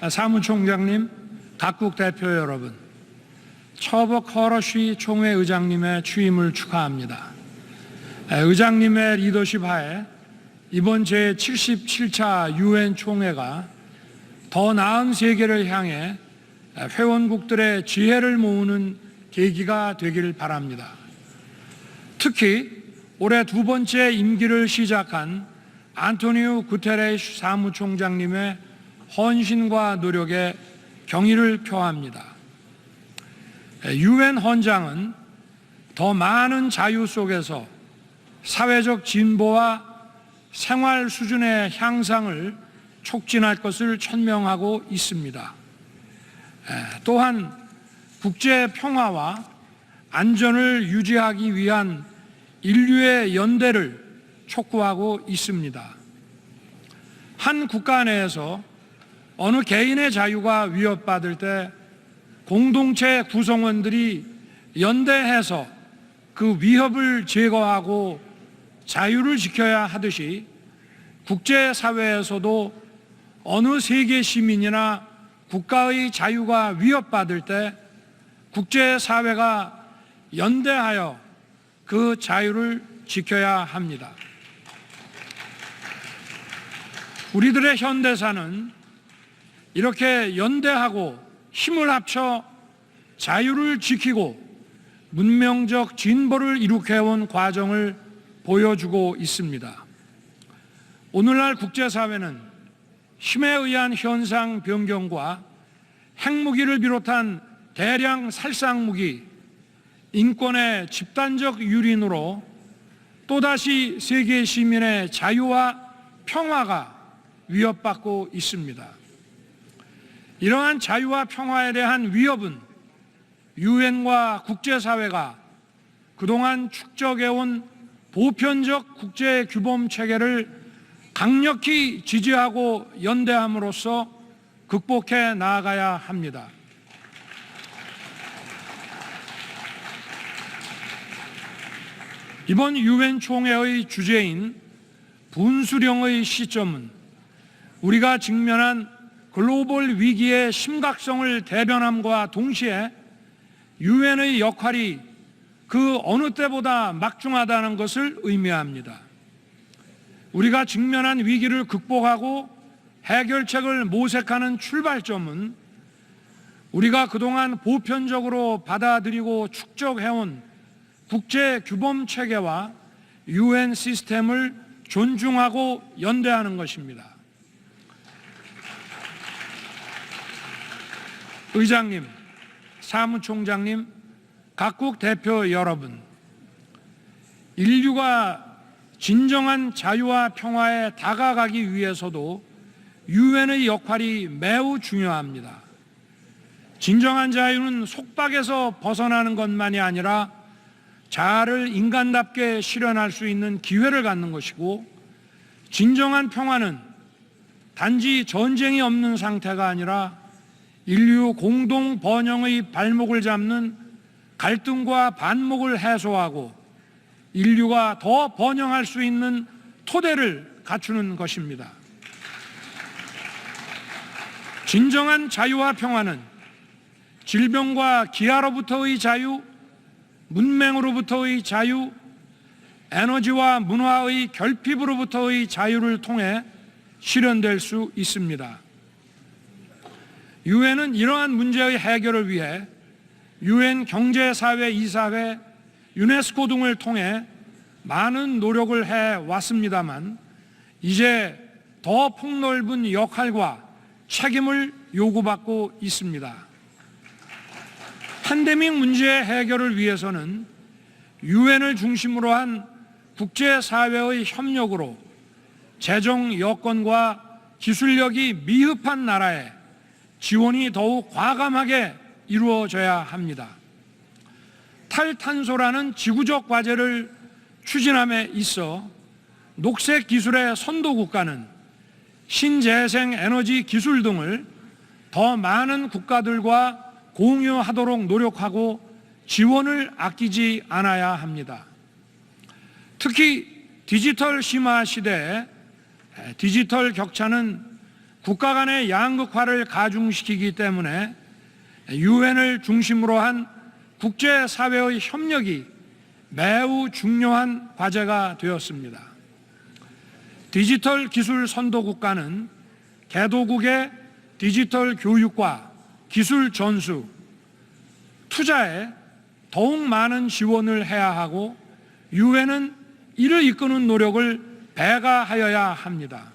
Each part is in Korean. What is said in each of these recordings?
사무총장님, 각국 대표 여러분, 처벅 허러쉬 총회의장님의 취임을 축하합니다. 의장님의 리더십 하에 이번 제77차 유엔 총회가 더 나은 세계를 향해 회원국들의 지혜를 모으는 계기가 되길 바랍니다. 특히 올해 두 번째 임기를 시작한 안토니우 구테레스 사무총장님의 헌신과 노력에 경의를 표합니다. 유엔 헌장은 더 많은 자유 속에서 사회적 진보와 생활 수준의 향상을 촉진할 것을 천명하고 있습니다. 또한 국제 평화와 안전을 유지하기 위한 인류의 연대를 촉구하고 있습니다. 한 국가 내에서 어느 개인의 자유가 위협받을 때 공동체 구성원들이 연대해서 그 위협을 제거하고 자유를 지켜야 하듯이 국제사회에서도 어느 세계 시민이나 국가의 자유가 위협받을 때 국제사회가 연대하여 그 자유를 지켜야 합니다. 우리들의 현대사는 이렇게 연대하고 힘을 합쳐 자유를 지키고 문명적 진보를 이룩해온 과정을 보여주고 있습니다. 오늘날 국제사회는 힘에 의한 현상 변경과 핵무기를 비롯한 대량 살상무기, 인권의 집단적 유린으로 또다시 세계 시민의 자유와 평화가 위협받고 있습니다. 이러한 자유와 평화에 대한 위협은 유엔과 국제사회가 그동안 축적해온 보편적 국제규범 체계를 강력히 지지하고 연대함으로써 극복해 나아가야 합니다. 이번 유엔 총회의 주제인 분수령의 시점은 우리가 직면한 글로벌 위기의 심각성을 대변함과 동시에 유엔의 역할이 그 어느 때보다 막중하다는 것을 의미합니다. 우리가 직면한 위기를 극복하고 해결책을 모색하는 출발점은 우리가 그동안 보편적으로 받아들이고 축적해온 국제규범 체계와 유엔 시스템을 존중하고 연대하는 것입니다. 의장님, 사무총장님, 각국 대표 여러분, 인류가 진정한 자유와 평화에 다가가기 위해서도 유엔의 역할이 매우 중요합니다. 진정한 자유는 속박에서 벗어나는 것만이 아니라 자아를 인간답게 실현할 수 있는 기회를 갖는 것이고, 진정한 평화는 단지 전쟁이 없는 상태가 아니라 인류 공동 번영의 발목을 잡는 갈등과 반목을 해소하고 인류가 더 번영할 수 있는 토대를 갖추는 것입니다. 진정한 자유와 평화는 질병과 기아로부터의 자유, 문맹으로부터의 자유, 에너지와 문화의 결핍으로부터의 자유를 통해 실현될 수 있습니다. 유엔은 이러한 문제의 해결을 위해 유엔 경제사회 이사회, 유네스코 등을 통해 많은 노력을 해왔습니다만 이제 더 폭넓은 역할과 책임을 요구받고 있습니다. 팬데믹 문제의 해결을 위해서는 유엔을 중심으로 한 국제사회의 협력으로 재정 여건과 기술력이 미흡한 나라에 지원이 더욱 과감하게 이루어져야 합니다. 탈탄소라는 지구적 과제를 추진함에 있어 녹색 기술의 선도 국가는 신재생 에너지 기술 등을 더 많은 국가들과 공유하도록 노력하고 지원을 아끼지 않아야 합니다. 특히 디지털 심화 시대에 디지털 격차는 국가 간의 양극화를 가중시키기 때문에 유엔을 중심으로 한 국제사회의 협력이 매우 중요한 과제가 되었습니다. 디지털 기술 선도 국가는 개도국의 디지털 교육과 기술 전수, 투자에 더욱 많은 지원을 해야 하고 유엔은 이를 이끄는 노력을 배가하여야 합니다.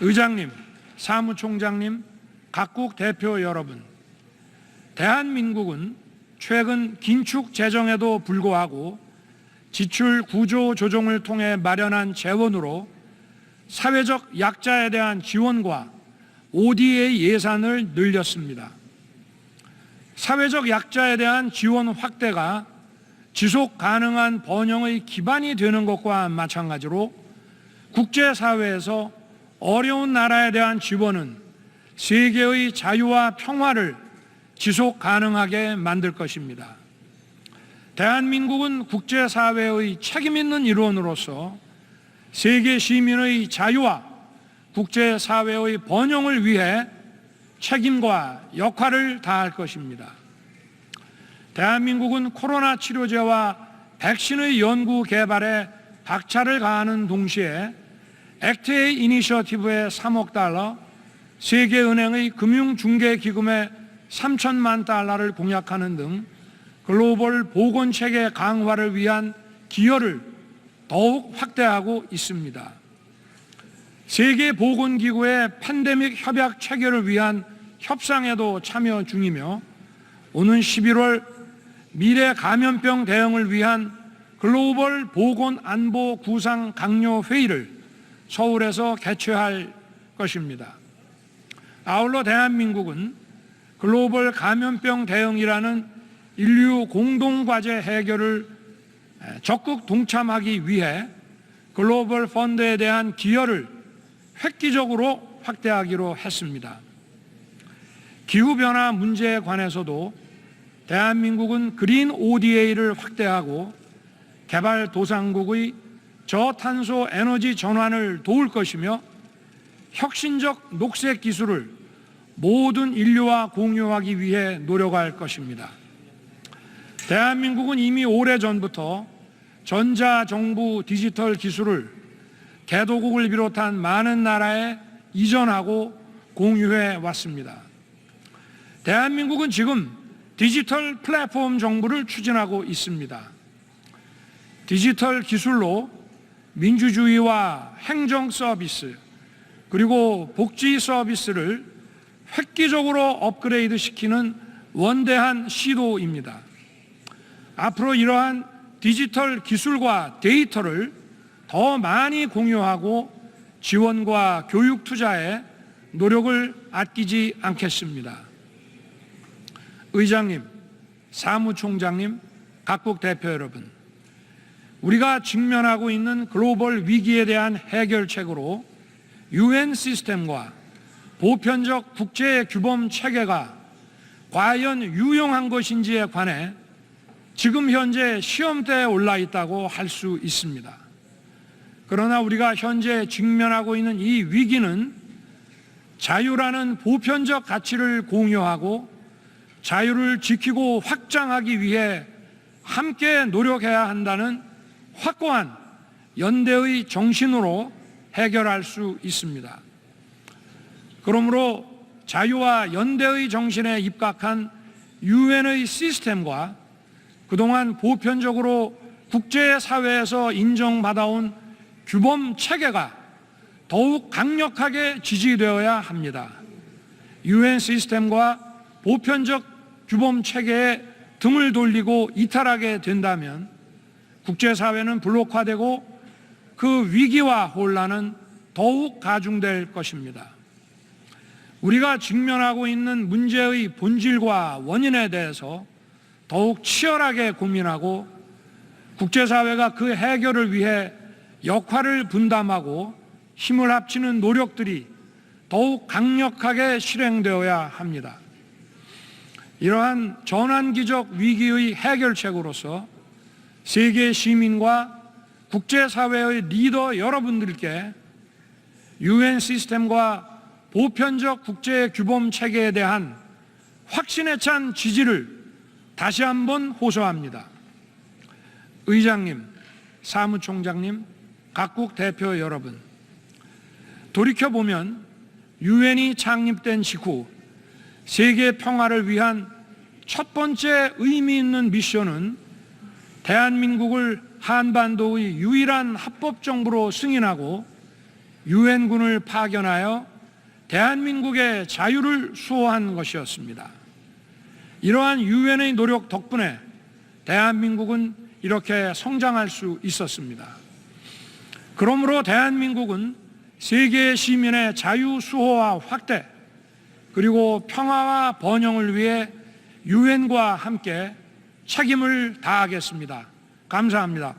의장님, 사무총장님, 각국 대표 여러분, 대한민국은 최근 긴축 재정에도 불구하고 지출 구조 조정을 통해 마련한 재원으로 사회적 약자에 대한 지원과 ODA 예산을 늘렸습니다. 사회적 약자에 대한 지원 확대가 지속 가능한 번영의 기반이 되는 것과 마찬가지로 국제사회에서 어려운 나라에 대한 지원은 세계의 자유와 평화를 지속 가능하게 만들 것입니다. 대한민국은 국제사회의 책임 있는 일원으로서 세계 시민의 자유와 국제사회의 번영을 위해 책임과 역할을 다할 것입니다. 대한민국은 코로나 치료제와 백신의 연구 개발에 박차를 가하는 동시에 액트의 이니셔티브에 3억 달러, 세계은행의 금융중개기금에 3천만 달러를 공약하는 등 글로벌 보건체계 강화를 위한 기여를 더욱 확대하고 있습니다. 세계보건기구의 팬데믹 협약 체결을 위한 협상에도 참여 중이며 오는 11월 미래 감염병 대응을 위한 글로벌 보건안보 구상 강요 회의를 서울에서 개최할 것입니다. 아울러 대한민국은 글로벌 감염병 대응이라는 인류 공동과제 해결을 적극 동참하기 위해 글로벌 펀드에 대한 기여를 획기적으로 확대하기로 했습니다. 기후변화 문제에 관해서도 대한민국은 그린 ODA를 확대하고 개발도상국의 저탄소 에너지 전환을 도울 것이며 혁신적 녹색 기술을 모든 인류와 공유하기 위해 노력할 것입니다. 대한민국은 이미 오래전부터 전자정부 디지털 기술을 개도국을 비롯한 많은 나라에 이전하고 공유해 왔습니다. 대한민국은 지금 디지털 플랫폼 정부를 추진하고 있습니다. 디지털 기술로 민주주의와 행정 서비스 그리고 복지 서비스를 획기적으로 업그레이드 시키는 원대한 시도입니다. 앞으로 이러한 디지털 기술과 데이터를 더 많이 공유하고 지원과 교육 투자에 노력을 아끼지 않겠습니다. 의장님, 사무총장님, 각국 대표 여러분, 우리가 직면하고 있는 글로벌 위기에 대한 해결책으로 UN 시스템과 보편적 국제 규범 체계가 과연 유용한 것인지에 관해 지금 현재 시험대에 올라 있다고 할 수 있습니다. 그러나 우리가 현재 직면하고 있는 이 위기는 자유라는 보편적 가치를 공유하고 자유를 지키고 확장하기 위해 함께 노력해야 한다는 확고한 연대의 정신으로 해결할 수 있습니다. 그러므로 자유와 연대의 정신에 입각한 유엔의 시스템과 그동안 보편적으로 국제사회에서 인정받아온 규범 체계가 더욱 강력하게 지지되어야 합니다. 유엔 시스템과 보편적 규범 체계에 등을 돌리고 이탈하게 된다면 국제사회는 블록화되고 그 위기와 혼란은 더욱 가중될 것입니다. 우리가 직면하고 있는 문제의 본질과 원인에 대해서 더욱 치열하게 고민하고 국제사회가 그 해결을 위해 역할을 분담하고 힘을 합치는 노력들이 더욱 강력하게 실행되어야 합니다. 이러한 전환기적 위기의 해결책으로서 세계 시민과 국제사회의 리더 여러분들께 유엔 시스템과 보편적 국제 규범 체계에 대한 확신에 찬 지지를 다시 한번 호소합니다. 의장님, 사무총장님, 각국 대표 여러분, 돌이켜보면 유엔이 창립된 직후 세계 평화를 위한 첫 번째 의미 있는 미션은 대한민국을 한반도의 유일한 합법정부로 승인하고 유엔군을 파견하여 대한민국의 자유를 수호한 것이었습니다. 이러한 유엔의 노력 덕분에 대한민국은 이렇게 성장할 수 있었습니다. 그러므로 대한민국은 세계 시민의 자유 수호와 확대, 그리고 평화와 번영을 위해 유엔과 함께 책임을 다하겠습니다. 감사합니다.